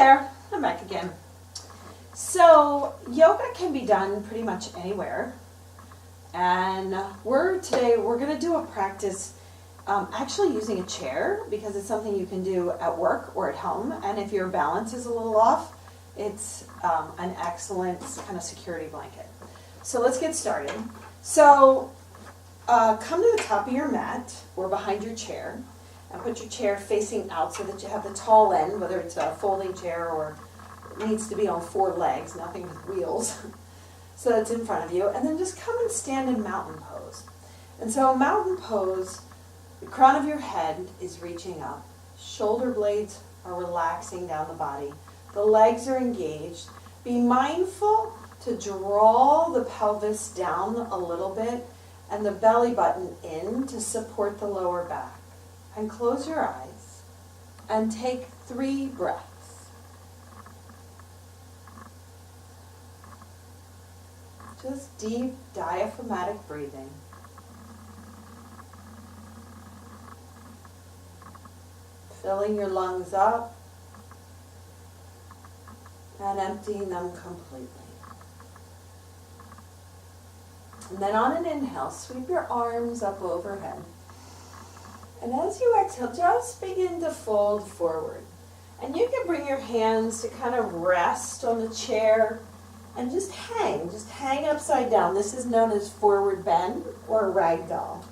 there, I'm back again. So yoga can be done pretty much anywhere. And today we're going to do a practice actually using a chair, because it's something you can do at work or at home. And if your balance is a little off, it's an excellent kind of security blanket. So let's get started. So come to the top of your mat or behind your chair and put your chair facing out so that you have the tall end, whether it's a folding chair or it needs to be on 4 legs, nothing with wheels. So that's in front of you. And then just come and stand in mountain pose. And so mountain pose, the crown of your head is reaching up. Shoulder blades are relaxing down the body. The legs are engaged. Be mindful to draw the pelvis down a little bit and the belly button in to support the lower back. And close your eyes and take 3 breaths. Just deep diaphragmatic breathing. Filling your lungs up and emptying them completely. And then on an inhale, sweep your arms up overhead. And as you exhale, just begin to fold forward. And you can bring your hands to kind of rest on the chair and just hang upside down. This is known as forward bend or ragdoll.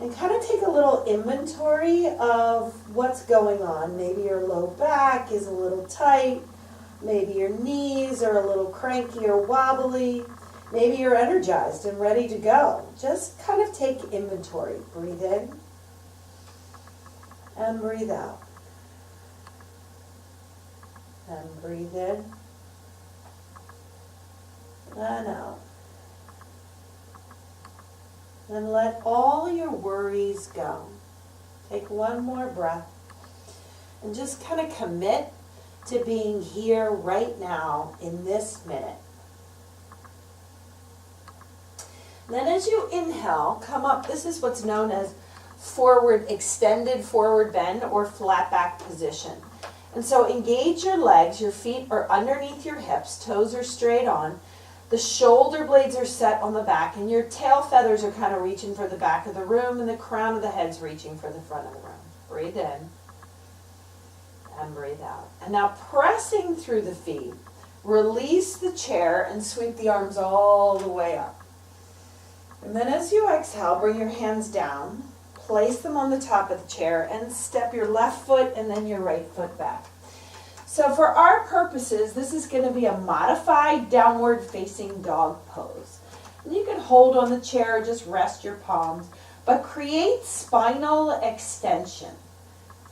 And kind of take a little inventory of what's going on. Maybe your low back is a little tight. Maybe your knees are a little cranky or wobbly. Maybe you're energized and ready to go. Just kind of take inventory. Breathe in and breathe out. And breathe in and out. And let all your worries go. Take one more breath and just kind of commit to being here right now in this minute. Then as you inhale, come up. This is what's known as extended forward bend or flat back position. And so engage your legs. Your feet are underneath your hips. Toes are straight on. The shoulder blades are set on the back, and your tail feathers are kind of reaching for the back of the room, and the crown of the head's reaching for the front of the room. Breathe in and breathe out. And now pressing through the feet, release the chair and sweep the arms all the way up. And then as you exhale, bring your hands down, place them on the top of the chair, and step your left foot and then your right foot back. So for our purposes, this is going to be a modified downward facing dog pose. And you can hold on the chair, just rest your palms, but create spinal extension.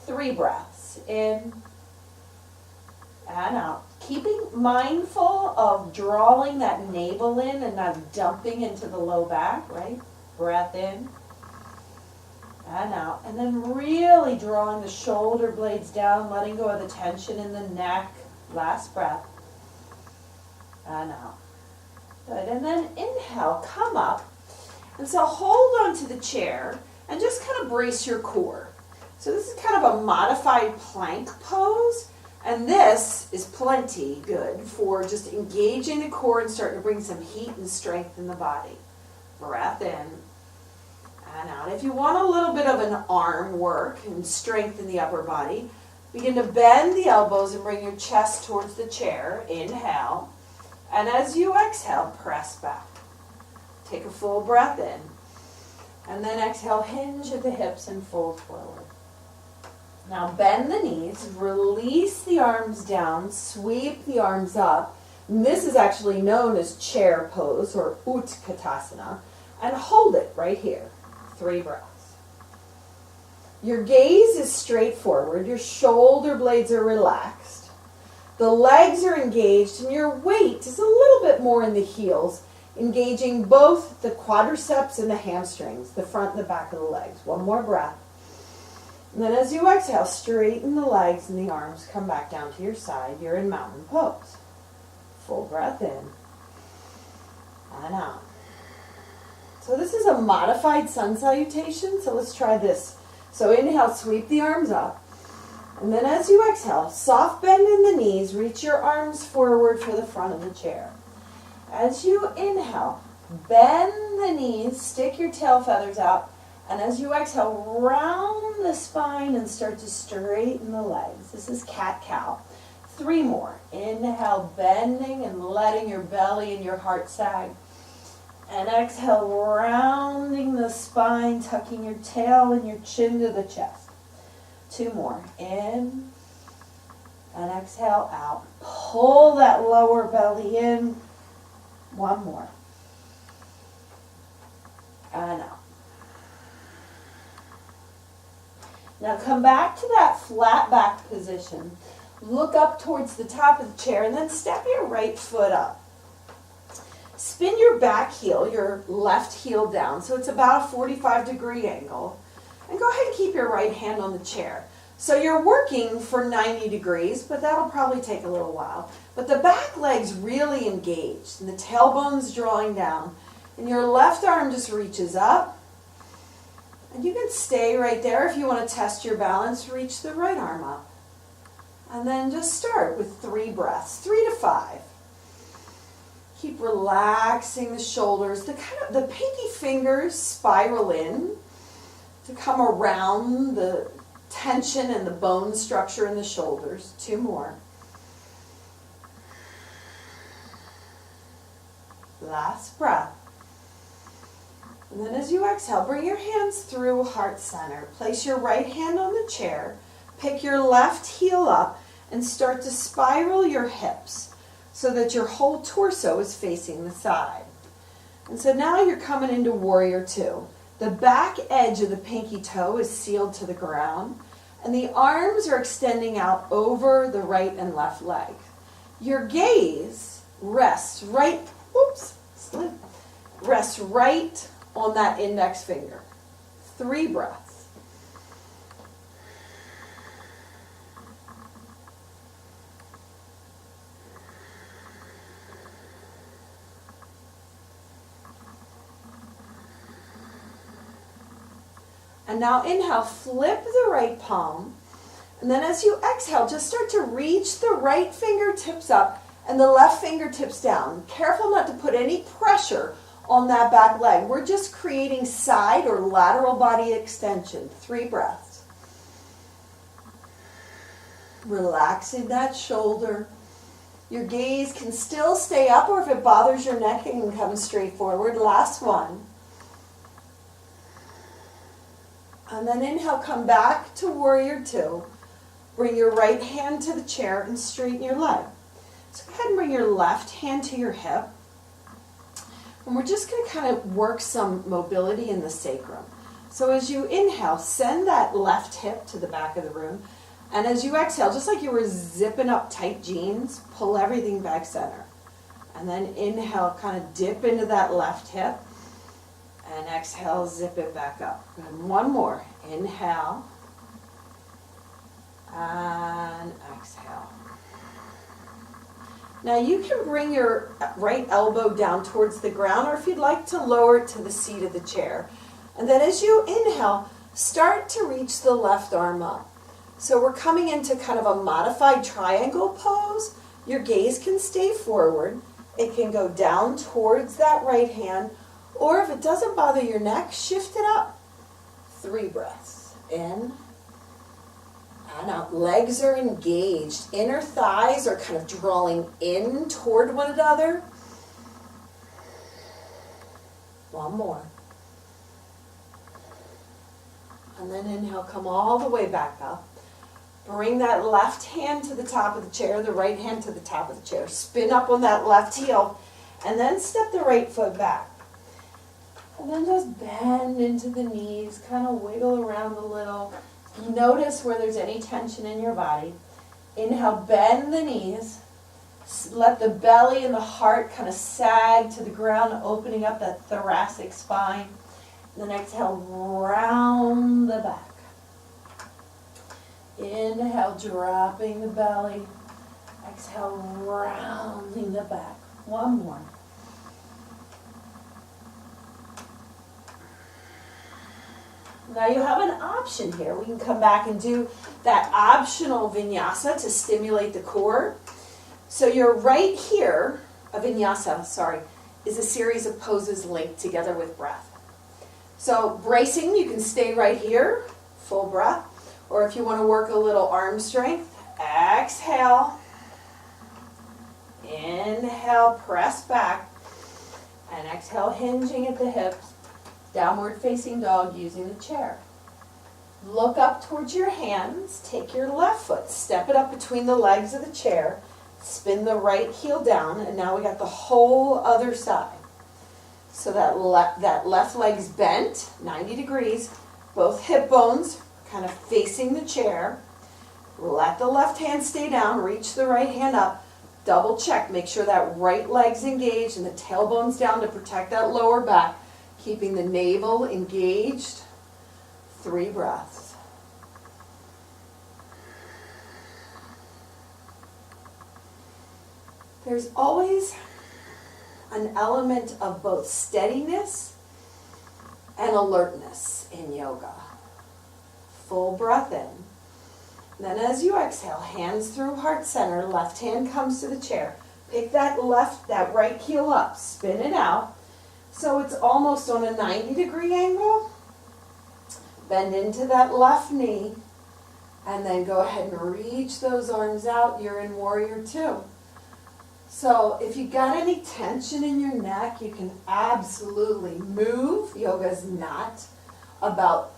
3 breaths in and out. Keeping mindful of drawing that navel in and not dumping into the low back, right? Breath in and out. And then really drawing the shoulder blades down, letting go of the tension in the neck. Last breath. And out. Good. And then inhale, come up. And so hold on to the chair and just kind of brace your core. So this is kind of a modified plank pose. And this is plenty good for just engaging the core and starting to bring some heat and strength in the body. Breath in and out. If you want a little bit of an arm work and strength in the upper body, begin to bend the elbows and bring your chest towards the chair. Inhale. And as you exhale, press back. Take a full breath in. And then exhale, hinge at the hips and fold forward. Now bend the knees, release the arms down, sweep the arms up. And this is actually known as chair pose or Utkatasana. And hold it right here. 3 breaths. Your gaze is straight forward. Your shoulder blades are relaxed. The legs are engaged and your weight is a little bit more in the heels, engaging both the quadriceps and the hamstrings, the front and the back of the legs. One more breath. And then as you exhale, straighten the legs and the arms. Come back down to your side. You're in mountain pose. Full breath in and out. So this is a modified sun salutation. So let's try this. So inhale, sweep the arms up. And then as you exhale, soft bend in the knees, reach your arms forward for the front of the chair. As you inhale, bend the knees, stick your tail feathers out, and as you exhale, round the spine and start to straighten the legs. This is cat-cow. 3 more. Inhale, bending and letting your belly and your heart sag. And exhale, rounding the spine, tucking your tail and your chin to the chest. 2 more. In and exhale out. Pull that lower belly in. 1 more. And out. Now come back to that flat back position. Look up towards the top of the chair and then step your right foot up. Spin your back heel, your left heel down, so it's about a 45-degree angle. And go ahead and keep your right hand on the chair. So you're working for 90 degrees, but that'll probably take a little while. But the back leg's really engaged, and the tailbone's drawing down. And your left arm just reaches up. And you can stay right there. If you want to test your balance, reach the right arm up. And then just start with 3 breaths, 3 to 5. Keep relaxing the shoulders. The pinky fingers spiral in to come around the tension and the bone structure in the shoulders. 2 more. Last breath. And then as you exhale, bring your hands through heart center. Place your right hand on the chair. Pick your left heel up and start to spiral your hips so that your whole torso is facing the side. And so now you're coming into Warrior Two. The back edge of the pinky toe is sealed to the ground, and the arms are extending out over the right and left leg. Your gaze rests right on that index finger. 3 breaths. And now inhale, flip the right palm. And then as you exhale, just start to reach the right fingertips up and the left fingertips down. Careful not to put any pressure on that back leg. We're just creating side or lateral body extension. 3 breaths. Relaxing that shoulder. Your gaze can still stay up, or if it bothers your neck, it can come straight forward. Last one. And then inhale, come back to Warrior Two. Bring your right hand to the chair and straighten your leg. So go ahead and bring your left hand to your hip. And we're just going to kind of work some mobility in the sacrum. So as you inhale, send that left hip to the back of the room. And as you exhale, just like you were zipping up tight jeans, pull everything back center. And then inhale, kind of dip into that left hip. And exhale, zip it back up. And 1 more. Inhale. And exhale. Now you can bring your right elbow down towards the ground, or if you'd like to lower it to the seat of the chair. And then as you inhale, start to reach the left arm up. So we're coming into kind of a modified triangle pose. Your gaze can stay forward. It can go down towards that right hand, or if it doesn't bother your neck, shift it up. 3 breaths. In and out. Legs are engaged. Inner thighs are kind of drawing in toward one another. 1 more. And then inhale, come all the way back up. Bring that left hand to the top of the chair, the right hand to the top of the chair. Spin up on that left heel, and then step the right foot back. And then just bend into the knees, kind of wiggle around a little. Notice where there's any tension in your body. Inhale, bend the knees. Let the belly and the heart kind of sag to the ground, opening up that thoracic spine. And then exhale, round the back. Inhale, dropping the belly. Exhale, rounding the back. 1 more. Now you have an option here. We can come back and do that optional vinyasa to stimulate the core. So you're right here, a vinyasa, sorry, is a series of poses linked together with breath. So bracing, you can stay right here, full breath. Or if you want to work a little arm strength, exhale. Inhale, press back. And exhale, hinging at the hips. Downward facing dog using the chair. Look up towards your hands. Take your left foot, step it up between the legs of the chair. Spin the right heel down, and now we got the whole other side. So that left leg's bent, 90 degrees. Both hip bones kind of facing the chair. Let the left hand stay down. Reach the right hand up. Double check. Make sure that right leg's engaged and the tailbone's down to protect that lower back. Keeping the navel engaged. 3 breaths. There's always an element of both steadiness and alertness in yoga. Full breath in. Then as you exhale, hands through heart center, left hand comes to the chair. Pick that right heel up, spin it out. So it's almost on a 90-degree angle. Bend into that left knee, and then go ahead and reach those arms out. You're in Warrior Two. So if you got any tension in your neck, you can absolutely move. Yoga is not about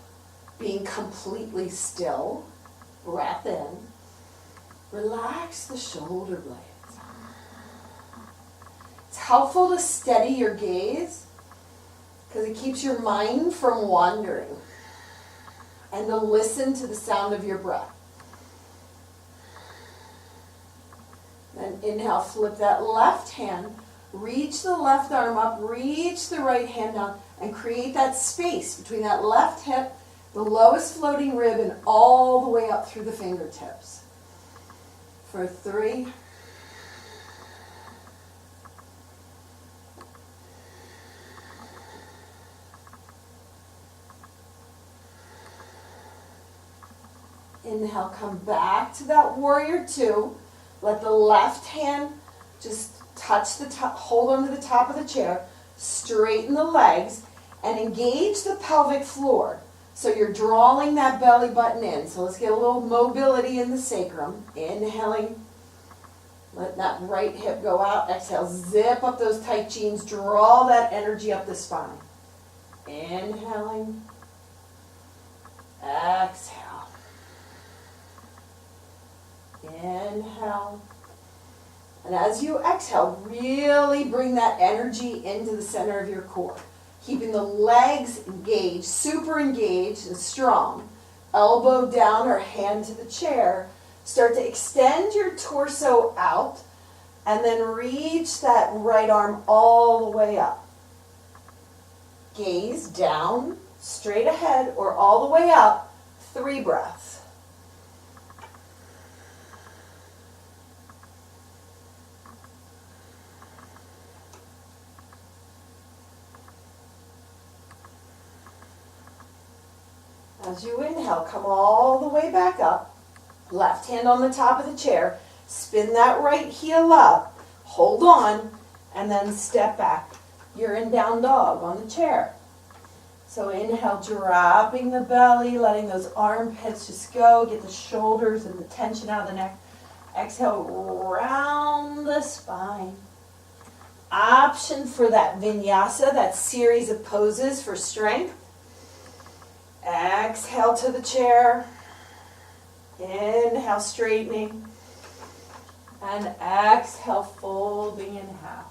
being completely still. Breath in. Relax the shoulder blades. It's helpful to steady your gaze because it keeps your mind from wandering, and to listen to the sound of your breath. Then inhale, flip that left hand, reach the left arm up, reach the right hand down, and create that space between that left hip, the lowest floating rib, and all the way up through the fingertips. For 3. Inhale, come back to that Warrior Two. Let the left hand just touch the top, hold onto the top of the chair, straighten the legs, and engage the pelvic floor. So you're drawing that belly button in. So let's get a little mobility in the sacrum. Inhaling, let that right hip go out. Exhale, zip up those tight jeans, draw that energy up the spine. Inhaling, exhale. Inhale. And as you exhale, really bring that energy into the center of your core. Keeping the legs engaged, super engaged and strong. Elbow down or hand to the chair. Start to extend your torso out and then reach that right arm all the way up. Gaze down, straight ahead or all the way up. 3 breaths. As you inhale, come all the way back up. Left hand on the top of the chair. Spin that right heel up. Hold on, and then step back. You're in down dog on the chair. So inhale, dropping the belly, letting those armpits just go. Get the shoulders and the tension out of the neck. Exhale, round the spine. Option for that vinyasa, that series of poses for strength. Exhale to the chair. Inhale, straightening. And exhale, folding in half.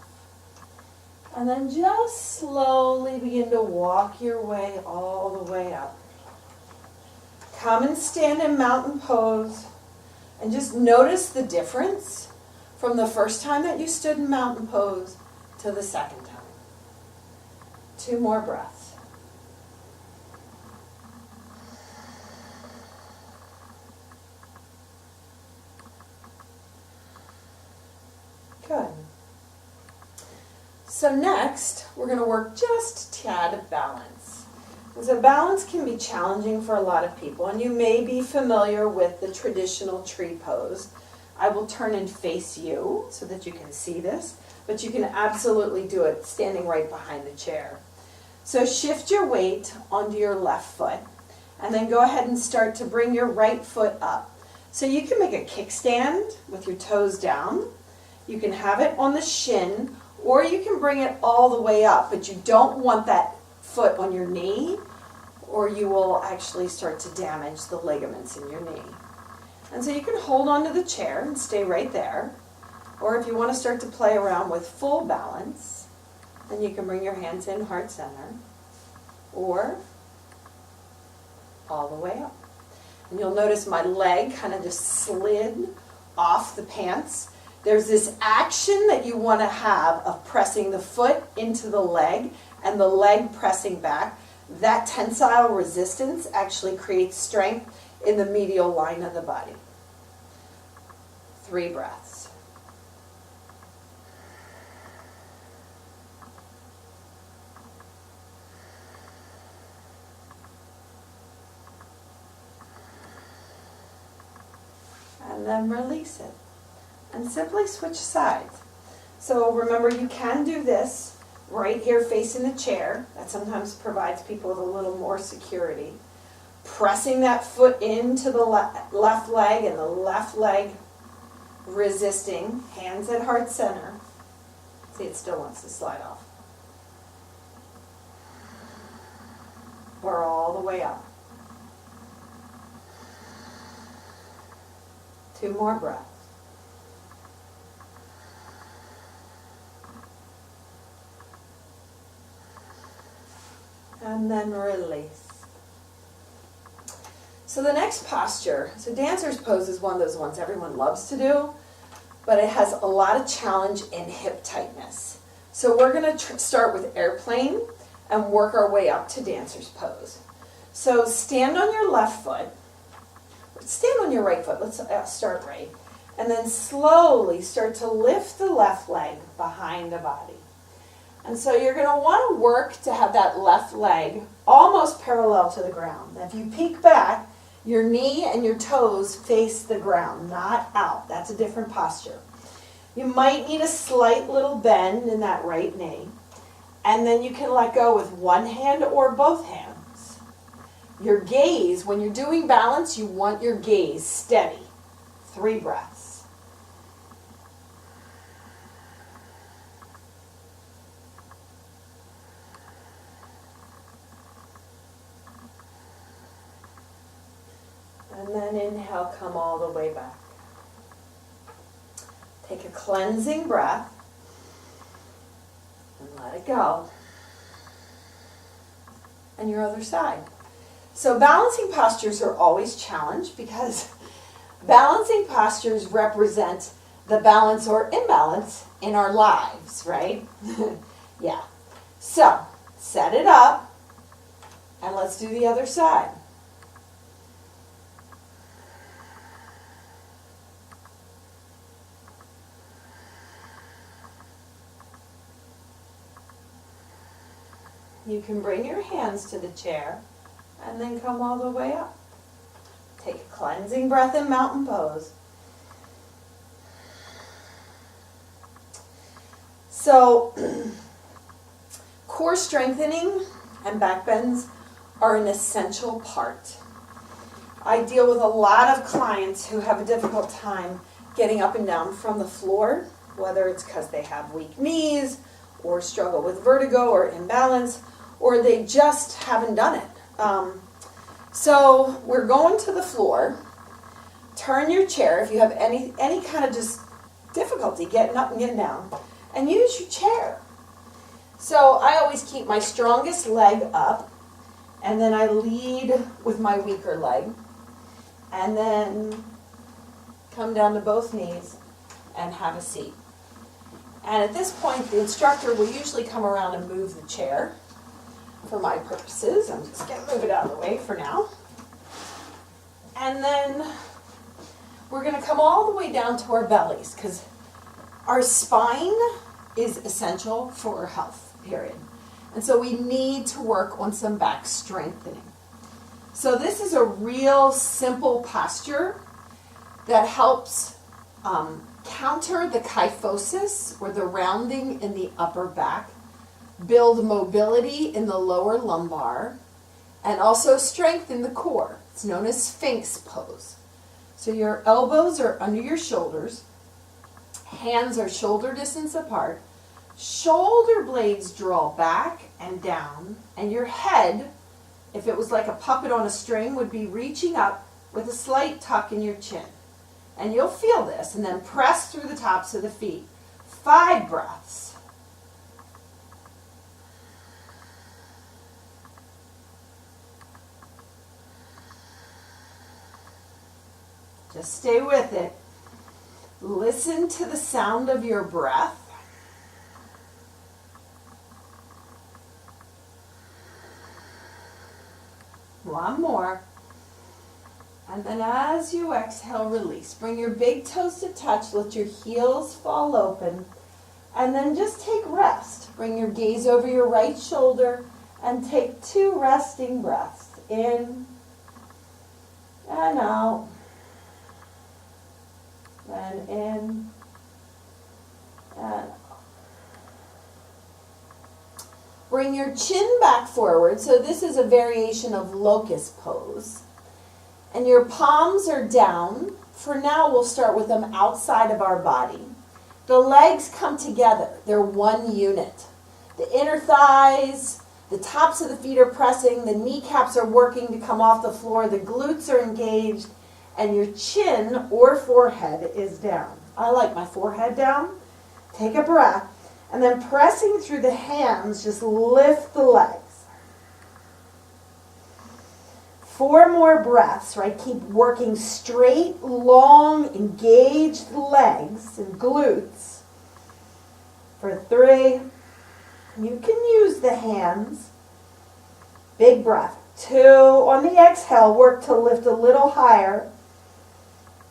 And then just slowly begin to walk your way all the way up. Come and stand in mountain pose. And just notice the difference from the first time that you stood in mountain pose to the second time. 2 more breaths. Good. So next, we're going to work just a tad of balance. So balance can be challenging for a lot of people, and you may be familiar with the traditional tree pose. I will turn and face you so that you can see this, but you can absolutely do it standing right behind the chair. So shift your weight onto your left foot, and then go ahead and start to bring your right foot up. So you can make a kickstand with your toes down. You can have it on the shin, or you can bring it all the way up, but you don't want that foot on your knee, or you will actually start to damage the ligaments in your knee. And so you can hold onto the chair and stay right there, or if you want to start to play around with full balance, then you can bring your hands in heart center, or all the way up. And you'll notice my leg kind of just slid off the pants. There's this action that you want to have of pressing the foot into the leg and the leg pressing back. That tensile resistance actually creates strength in the medial line of the body. 3 breaths. And then release it. And simply switch sides. So remember, you can do this right here facing the chair. That sometimes provides people with a little more security. Pressing that foot into the left leg and the left leg resisting. Hands at heart center. See, it still wants to slide off. Or all the way up. 2 more breaths. And then release. So the next posture, so dancer's pose is one of those ones everyone loves to do, but it has a lot of challenge in hip tightness. So we're going to start with airplane and work our way up to dancer's pose. So stand on your left foot, stand on your right foot, let's start right, and then slowly start to lift the left leg behind the body. And so you're going to want to work to have that left leg almost parallel to the ground. Now, if you peek back, your knee and your toes face the ground, not out. That's a different posture. You might need a slight little bend in that right knee. And then you can let go with one hand or both hands. Your gaze, when you're doing balance, you want your gaze steady. 3 breaths. And then inhale, come all the way back. Take a cleansing breath and let it go. And your other side. So balancing postures are always challenged because balancing postures represent the balance or imbalance in our lives, right? Yeah. So set it up and let's do the other side. You can bring your hands to the chair and then come all the way up. Take a cleansing breath in mountain pose. So, core strengthening and back bends are an essential part. I deal with a lot of clients who have a difficult time getting up and down from the floor, whether it's because they have weak knees or struggle with vertigo or imbalance, or they just haven't done it. So we're going to the floor. Turn your chair if you have any kind of just difficulty getting up and getting down, and use your chair. So I always keep my strongest leg up, and then I lead with my weaker leg, and then come down to both knees and have a seat. And at this point, the instructor will usually come around and move the chair. For my purposes, I'm just going to move it out of the way for now. And then we're going to come all the way down to our bellies because our spine is essential for our health, period. And so we need to work on some back strengthening. So this is a real simple posture that helps counter the kyphosis, or the rounding in the upper back, build mobility in the lower lumbar, and also strengthen the core. It's known as Sphinx pose. So your elbows are under your shoulders, hands are shoulder distance apart, shoulder blades draw back and down, and your head, if it was like a puppet on a string, would be reaching up with a slight tuck in your chin. And you'll feel this, and then press through the tops of the feet. 5 breaths. Just stay with it. Listen to the sound of your breath. One more. And then as you exhale, release. Bring your big toes to touch. Let your heels fall open. And then just take rest. Bring your gaze over your right shoulder and take 2 resting breaths. In and out. And in and out. Bring your chin back forward. So this is a variation of locust pose. And your palms are down. For now, we'll start with them outside of our body. The legs come together. They're one unit. The inner thighs, the tops of the feet are pressing. The kneecaps are working to come off the floor. The glutes are engaged. And your chin or forehead is down. I like my forehead down. Take a breath. And then pressing through the hands, just lift the legs. 4 more breaths, right? Keep working straight, long, engaged legs and glutes. For 3, you can use the hands. Big breath. 2, on the exhale, work to lift a little higher.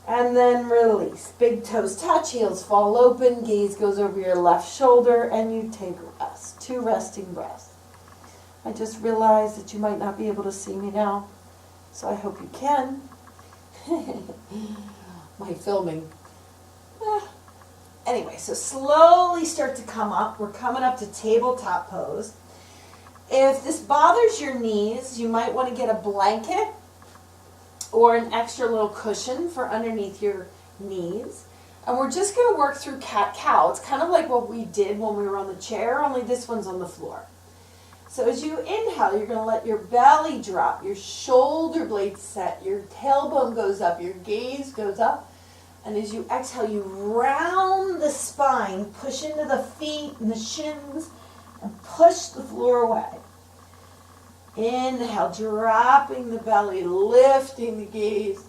And then release. Big toes touch, heels fall open, gaze goes over your left shoulder, and you take rest. 2 resting breaths. I just realized that you might not be able to see me now, so I hope you can. My filming. Anyway, so slowly start to come up. We're coming up to tabletop pose. If this bothers your knees, you might want to get a blanket or an extra little cushion for underneath your knees. And we're just going to work through cat-cow. It's kind of like what we did when we were on the chair, only this one's on the floor. So as you inhale, you're going to let your belly drop, your shoulder blades set, your tailbone goes up, your gaze goes up. And as you exhale, you round the spine, push into the feet and the shins, and push the floor away. Inhale, dropping the belly, lifting the gaze.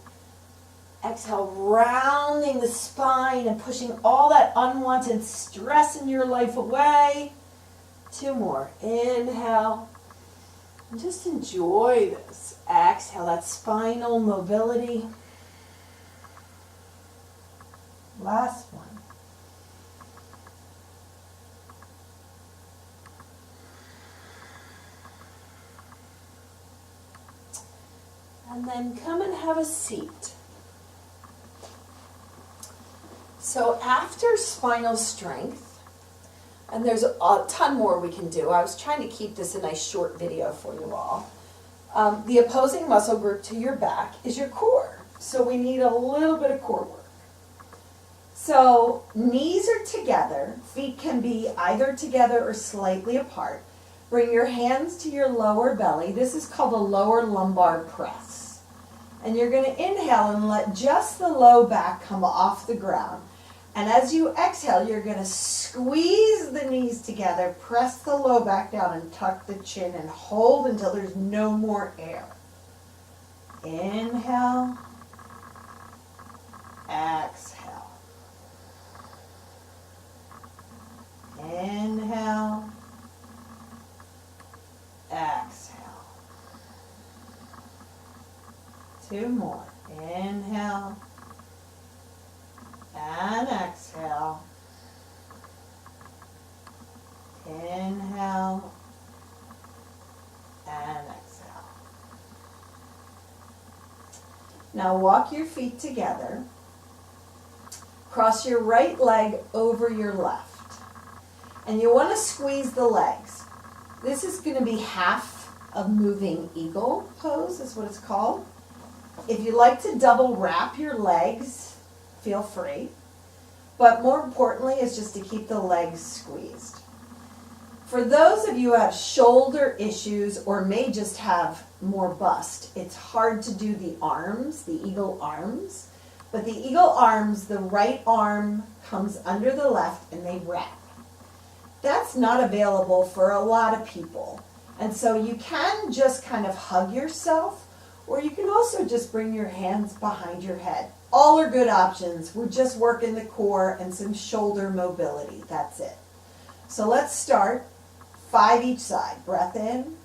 Exhale, rounding the spine and pushing all that unwanted stress in your life away. 2 more. Inhale. And just enjoy this. Exhale, that spinal mobility. Last one. And then come and have a seat. So after spinal strength, and there's a ton more we can do. I was trying to keep this a nice short video for you all. The opposing muscle group to your back is your core. So we need a little bit of core work. So knees are together. Feet can be either together or slightly apart. Bring your hands to your lower belly. This is called a lower lumbar press. And you're going to inhale and let just the low back come off the ground. And as you exhale, you're going to squeeze the knees together, press the low back down and tuck the chin and hold until there's no more air. Inhale. Exhale. Inhale. Exhale. 2 more. Inhale. And exhale. Inhale. Now walk your feet together. Cross your right leg over your left. And you want to squeeze the legs. This is going to be half of moving eagle pose, is what it's called. If you like to double wrap your legs, feel free. But more importantly is just to keep the legs squeezed. For those of you who have shoulder issues or may just have more bust, it's hard to do the arms, the eagle arms. But the eagle arms, the right arm comes under the left and they wrap. That's not available for a lot of people. And so you can just kind of hug yourself, or you can also just bring your hands behind your head. All are good options. We're just working the core and some shoulder mobility. That's it. So let's start. 5 each side. Breath in.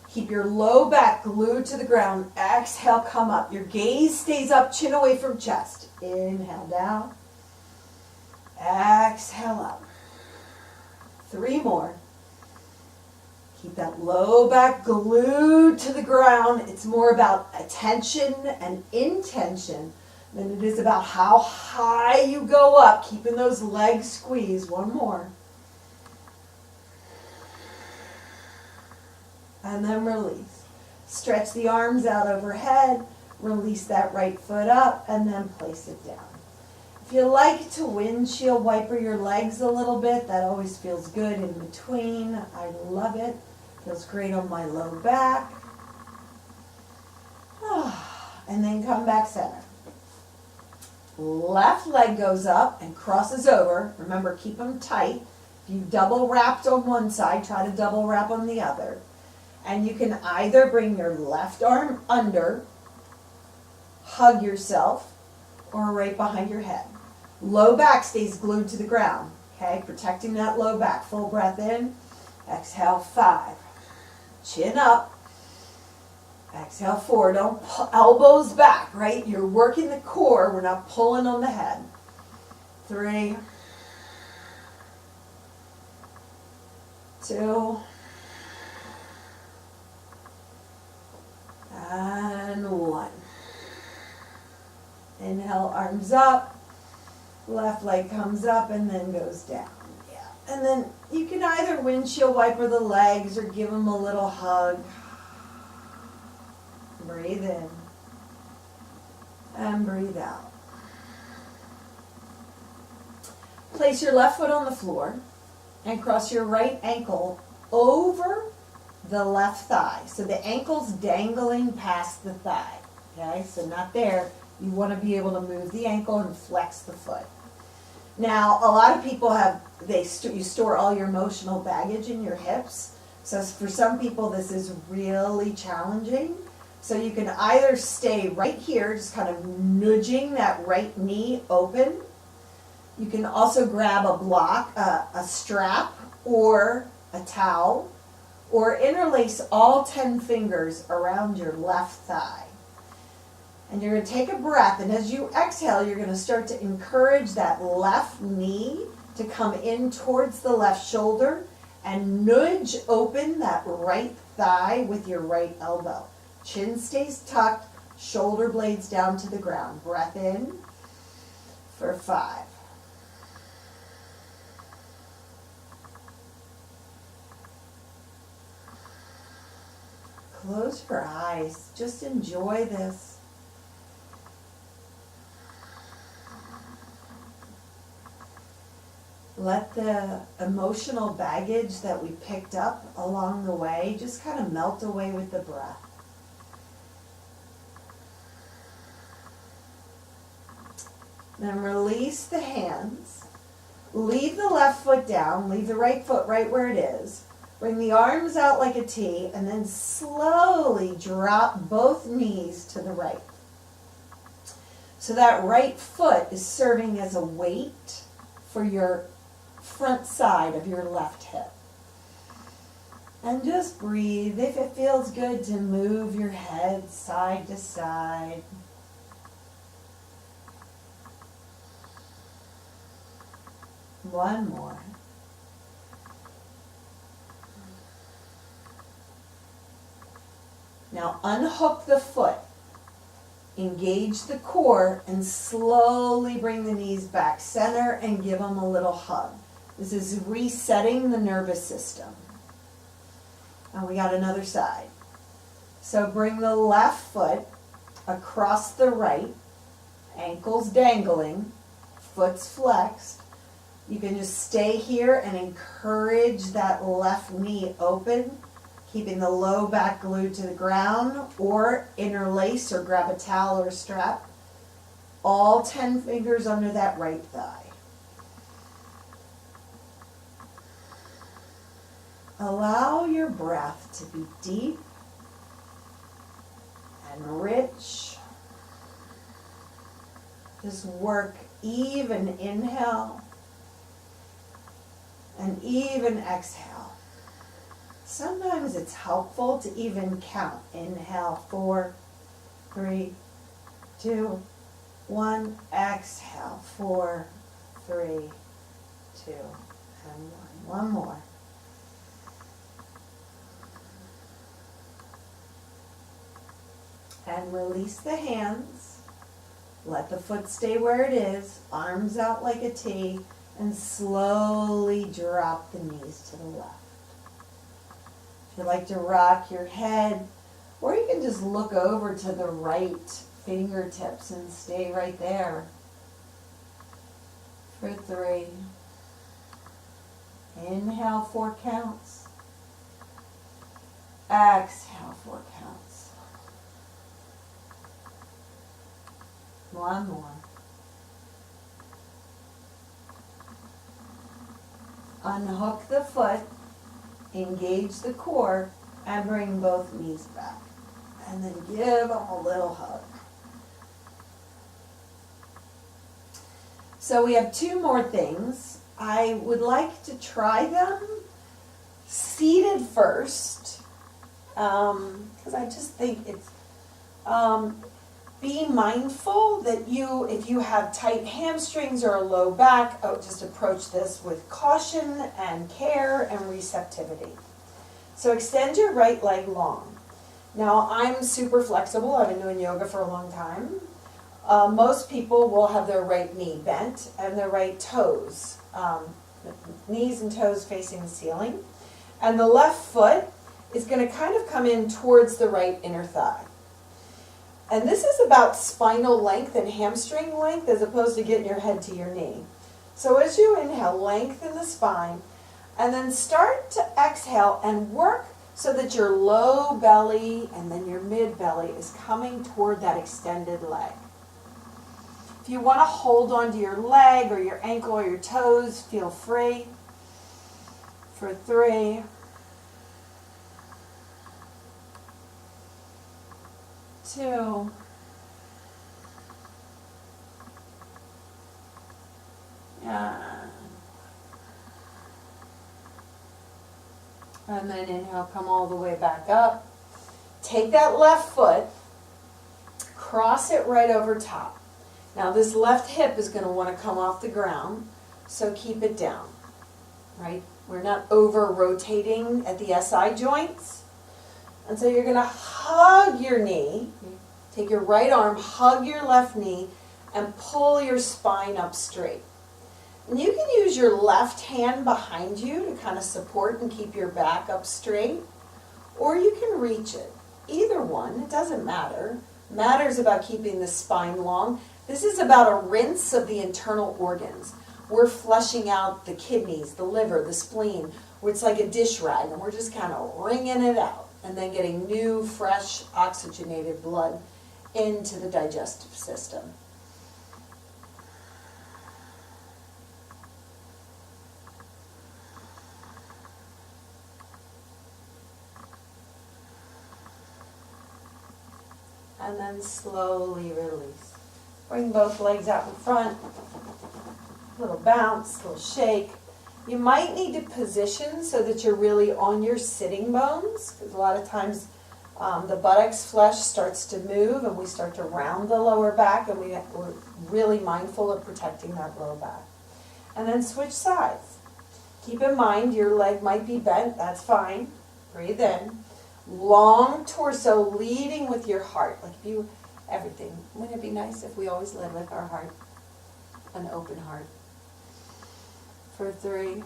Keep your low back glued to the ground. Exhale, come up. Your gaze stays up, chin away from chest. Inhale down. Exhale up. 3 more. Keep that low back glued to the ground. It's more about attention and intention than it is about how high you go up, keeping those legs squeezed. 1 more. And then release. Stretch the arms out overhead. Release that right foot up and then place it down. If you like to windshield wiper your legs a little bit, that always feels good in between. I love it. Feels great on my low back. And then come back center. Left leg goes up and crosses over. Remember, keep them tight. If you double wrapped on one side, try to double wrap on the other. And you can either bring your left arm under, hug yourself, or right behind your head. Low back stays glued to the ground. Okay, protecting that low back. Full breath in. Exhale, 5. Chin up. Exhale, 4. Don't pull elbows back, right? You're working the core. We're not pulling on the head. 3. 2. And 1. Inhale, arms up. Left leg comes up and then goes down. Yeah. And then you can either windshield wiper the legs or give them a little hug. Breathe in. And breathe out. Place your left foot on the floor and cross your right ankle over the left thigh. So the ankle's dangling past the thigh. Okay, so not there. You want to be able to move the ankle and flex the foot. Now, a lot of people have, you store all your emotional baggage in your hips. So for some people, this is really challenging. So you can either stay right here, just kind of nudging that right knee open. You can also grab a block, a strap, or a towel, or interlace all 10 fingers around your left thigh. And you're going to take a breath, and as you exhale, you're going to start to encourage that left knee to come in towards the left shoulder and nudge open that right thigh with your right elbow. Chin stays tucked, shoulder blades down to the ground. Breath in for 5. Close your eyes. Just enjoy this. Let the emotional baggage that we picked up along the way just kind of melt away with the breath. Then release the hands. Leave the left foot down. Leave the right foot right where it is. Bring the arms out like a T, and then slowly drop both knees to the right. So that right foot is serving as a weight for your front side of your left hip. And just breathe. If it feels good to move your head side to side. One more. Now unhook the foot Engage the core and slowly bring the knees back center and give them a little hug. This is resetting the nervous system. And we got another side. So bring the left foot across the right, ankles dangling, foot's flexed. You can just stay here and encourage that left knee open, keeping the low back glued to the ground, or interlace or grab a towel or a strap. All 10 fingers under that right thigh. Allow your breath to be deep and rich. Just work even inhale and even exhale. Sometimes it's helpful to even count. Inhale, 4, 3, 2, 1. Exhale, 4, 3, 2, and 1. One more. And release the hands. Let the foot stay where it is, arms out like a T, and slowly drop the knees to the left. If you like to rock your head, or you can just look over to the right fingertips and stay right there. For 3. Inhale, 4 counts. Exhale, 4 counts. One more. Unhook the foot, engage the core, and bring both knees back. And then give them a little hug. So we have 2 more things. I would like to try them seated first, because I just think it's, be mindful that if you have tight hamstrings or a low back, just approach this with caution and care and receptivity. So extend your right leg long. Now, I'm super flexible. I've been doing yoga for a long time. Most people will have their right knee bent and their right toes, knees and toes facing the ceiling. And the left foot is going to kind of come in towards the right inner thigh. And this is about spinal length and hamstring length as opposed to getting your head to your knee. So as you inhale, lengthen the spine, and then start to exhale and work so that your low belly and then your mid belly is coming toward that extended leg. If you want to hold onto your leg or your ankle or your toes, feel free. For 3, 2, and then inhale, come all the way back up. Take that left foot, cross it right over top. Now this left hip is going to want to come off the ground, so keep it down, right? We're not over rotating at the SI joints. And so you're going to hug your knee, take your right arm, hug your left knee, and pull your spine up straight. And you can use your left hand behind you to kind of support and keep your back up straight, or you can reach it. Either one, it doesn't matter. Matters about keeping the spine long. This is about a rinse of the internal organs. We're flushing out the kidneys, the liver, the spleen, where it's like a dish rag, and we're just kind of wringing it out. And then getting new, fresh, oxygenated blood into the digestive system. And then slowly release. Bring both legs out in front. Little bounce, little shake. You might need to position so that you're really on your sitting bones, because a lot of times the buttocks flesh starts to move and we start to round the lower back, and we're really mindful of protecting that lower back. And then switch sides. Keep in mind your leg might be bent, that's fine. Breathe in. Long torso leading with your heart. Like if you everything. Wouldn't it be nice if we always led with our heart, an open heart? For 3.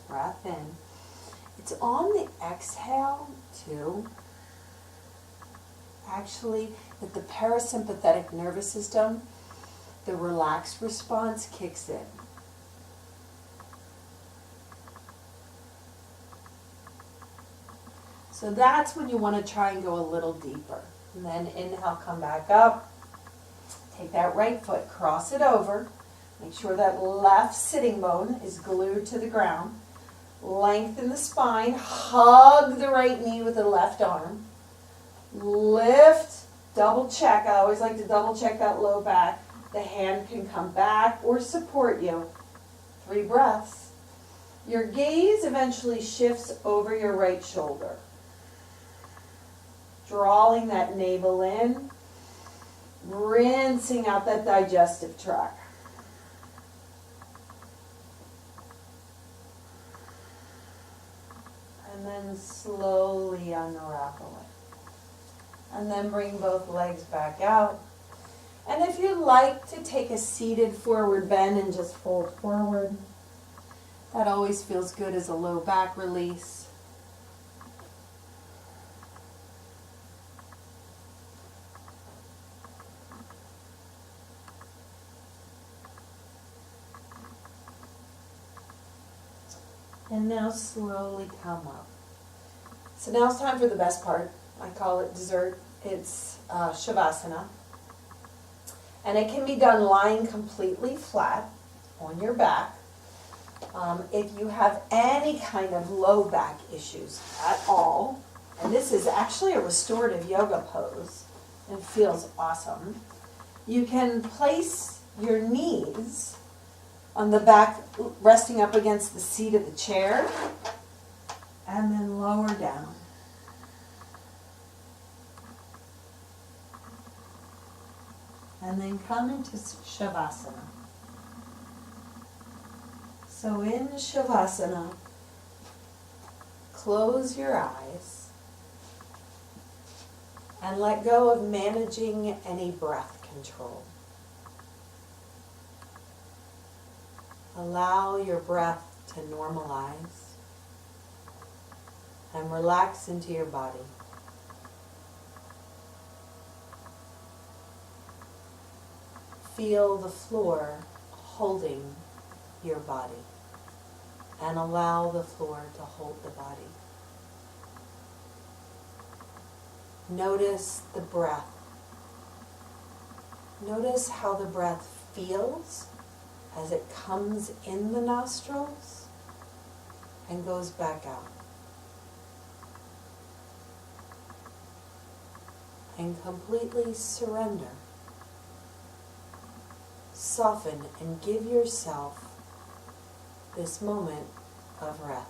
Breath in. It's on the exhale, too, actually, that the parasympathetic nervous system, the relaxed response kicks in. So that's when you want to try and go a little deeper. And then inhale, come back up. Take that right foot, cross it over. Make sure that left sitting bone is glued to the ground. Lengthen the spine. Hug the right knee with the left arm. Lift, double check. I always like to double check that low back. The hand can come back or support you. 3 breaths. Your gaze eventually shifts over your right shoulder. Drawing that navel in, rinsing out that digestive tract. And then slowly unwrap away. And then bring both legs back out. And if you'd like to take a seated forward bend and just fold forward, that always feels good as a low back release. And now slowly come up. So now it's time for the best part. I call it dessert. It's Savasana. And it can be done lying completely flat on your back. If you have any kind of low back issues at all, and this is actually a restorative yoga pose, and it feels awesome, you can place your knees on the back, resting up against the seat of the chair, and then lower down. And then come into Savasana. So in Savasana, close your eyes and let go of managing any breath control. Allow your breath to normalize and relax into your body. Feel the floor holding your body and allow the floor to hold the body. Notice the breath. Notice how the breath feels as it comes in the nostrils and goes back out. And completely surrender. Soften and give yourself this moment of rest.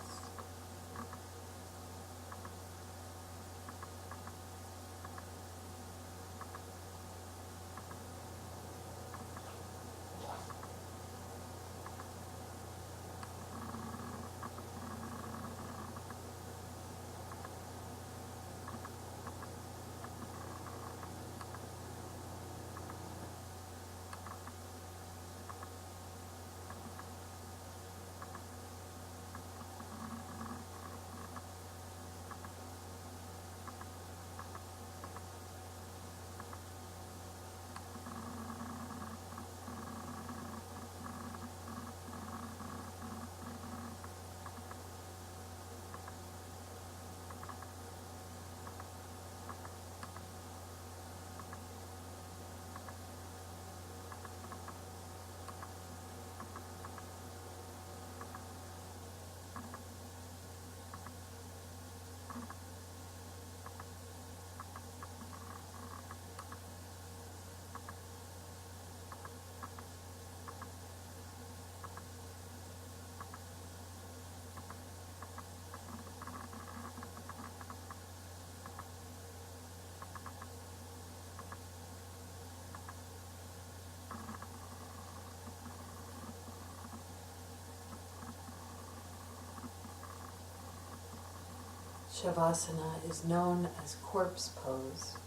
Savasana is known as corpse pose.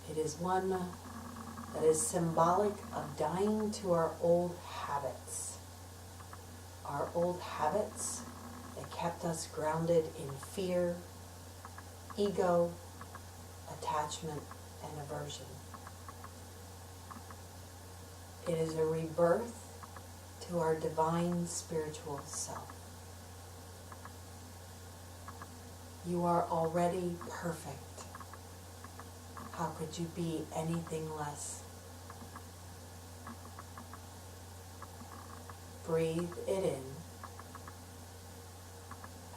It is one that is symbolic of dying to our old habits. Our old habits that kept us grounded in fear, ego, attachment, and aversion. It is a rebirth to our divine spiritual self. You are already perfect. How could you be anything less? Breathe it in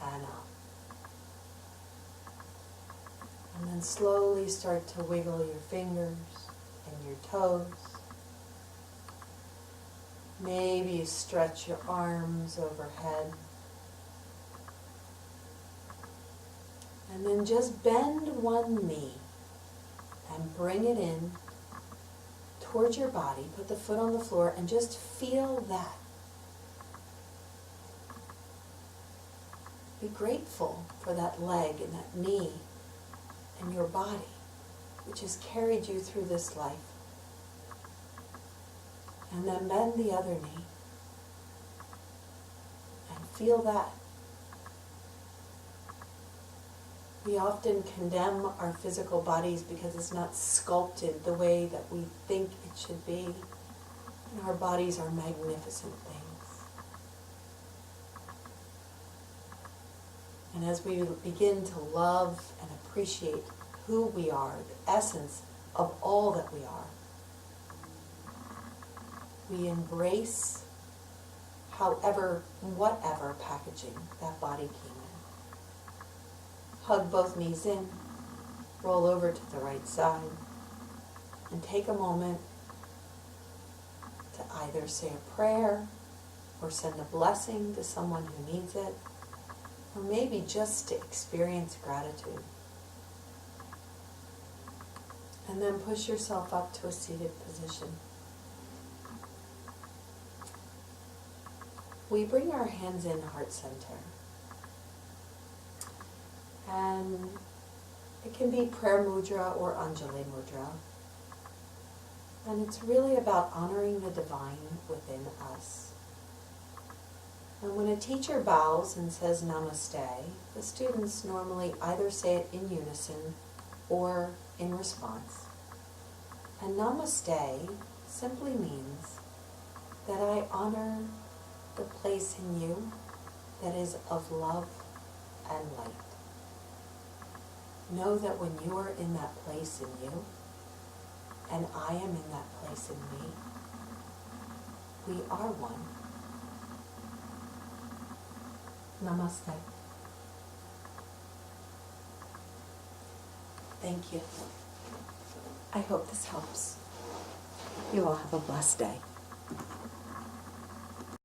and out. And then slowly start to wiggle your fingers and your toes. Maybe you stretch your arms overhead. And then just bend one knee and bring it in towards your body. Put the foot on the floor and just feel that. Be grateful for that leg and that knee and your body, which has carried you through this life. And then bend the other knee and feel that. We often condemn our physical bodies because it's not sculpted the way that we think it should be. And our bodies are magnificent things. And as we begin to love and appreciate who we are, the essence of all that we are, we embrace whatever packaging that body came in. Hug both knees in, roll over to the right side, and take a moment to either say a prayer or send a blessing to someone who needs it, or maybe just to experience gratitude. And then push yourself up to a seated position. We bring our hands in heart center. And it can be prayer mudra or Anjali mudra. And it's really about honoring the divine within us. And when a teacher bows and says namaste, the students normally either say it in unison or in response. And namaste simply means that I honor the place in you that is of love and light. Know that when you are in that place in you, and I am in that place in me, we are one. Namaste. Thank you. I hope this helps. You all have a blessed day.